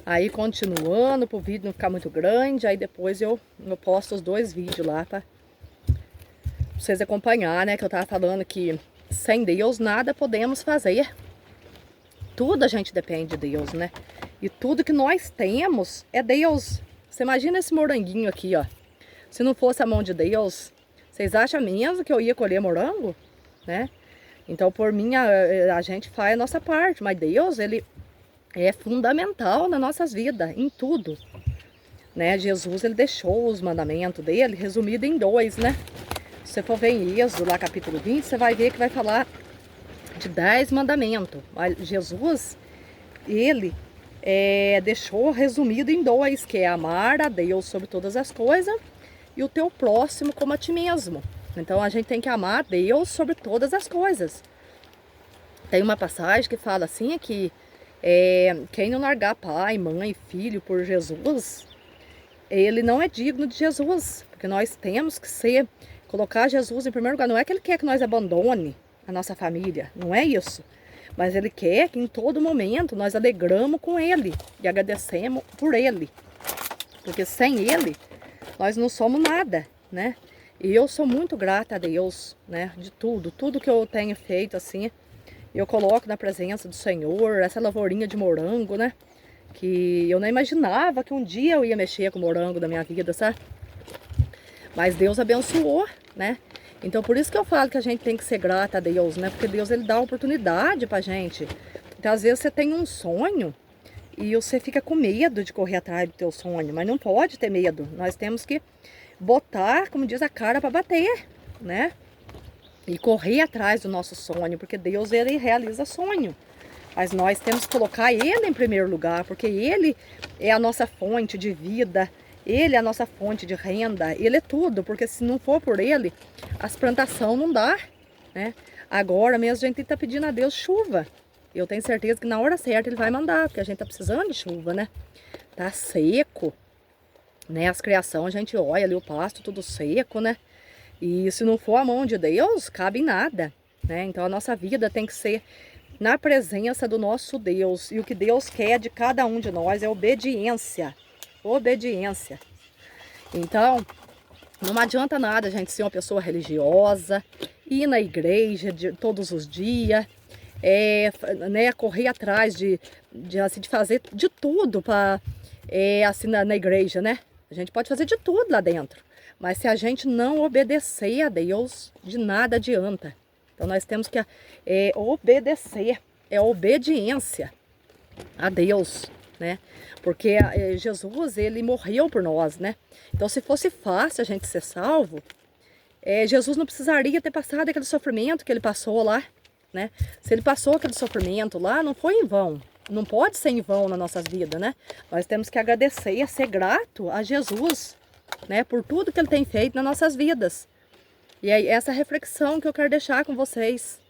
Aí continuando pro vídeo não ficar muito grande, aí depois eu posto os 2 vídeos lá pra vocês acompanhar, né? Que eu tava falando que sem Deus nada podemos fazer. Tudo a gente depende de Deus, né? E tudo que nós temos é Deus. Você imagina esse moranguinho aqui, ó. Se não fosse a mão de Deus, vocês acham mesmo que eu ia colher morango? Né? Então, por mim, a gente faz a nossa parte. Mas Deus, Ele é fundamental nas nossas vidas, em tudo. Né? Jesus, Ele deixou os mandamentos dele resumido em 2, né? Se você for ver em Êxodo, lá capítulo 20, você vai ver que vai falar de 10 mandamentos. Mas Jesus, Ele deixou resumido em 2, que é amar a Deus sobre todas as coisas e o teu próximo como a ti mesmo. Então a gente tem que amar a Deus sobre todas as coisas. Tem uma passagem que fala assim, que quem não largar pai, mãe, filho por Jesus, ele não é digno de Jesus. Porque nós temos que colocar Jesus em primeiro lugar. Não é que Ele quer que nós abandone a nossa família, não é isso. Mas Ele quer que em todo momento nós alegramos com Ele e agradecemos por Ele. Porque sem Ele, nós não somos nada, né? E eu sou muito grata a Deus, né? De tudo que eu tenho feito, assim, eu coloco na presença do Senhor, essa lavourinha de morango, né? Que eu não imaginava que um dia eu ia mexer com morango da minha vida, sabe? Mas Deus abençoou, né? Então por isso que eu falo que a gente tem que ser grata a Deus, né? Porque Deus, Ele dá oportunidade pra gente. Então às vezes você tem um sonho e você fica com medo de correr atrás do teu sonho, mas não pode ter medo. Nós temos que botar, como diz, a cara para bater, né? E correr atrás do nosso sonho, porque Deus, Ele realiza sonho. Mas nós temos que colocar Ele em primeiro lugar, porque Ele é a nossa fonte de vida, Ele é a nossa fonte de renda, Ele é tudo, porque se não for por Ele, as plantações não dá, né? Agora mesmo a gente está pedindo a Deus chuva. Eu tenho certeza que na hora certa Ele vai mandar, porque a gente tá precisando de chuva, né? Tá seco, né? As criações, a gente olha ali o pasto tudo seco, né? E se não for a mão de Deus, cabe em nada, né? Então a nossa vida tem que ser na presença do nosso Deus. E o que Deus quer de cada um de nós é obediência. Obediência. Então, não adianta nada a gente ser uma pessoa religiosa, ir na igreja todos os dias, né, correr atrás de fazer de tudo para assim na igreja, né? A gente pode fazer de tudo lá dentro, mas se a gente não obedecer a Deus, de nada adianta. Então nós temos que obedecer, é obediência a Deus, né? Porque Jesus, Ele morreu por nós, né? Então se fosse fácil a gente ser salvo, Jesus não precisaria ter passado aquele sofrimento que Ele passou lá, né? Se Ele passou aquele sofrimento lá, não foi em vão. Não pode ser em vão nas nossas vidas, né? Nós temos que agradecer, ser grato a Jesus, né? Por tudo que Ele tem feito nas nossas vidas. E é essa reflexão que eu quero deixar com vocês.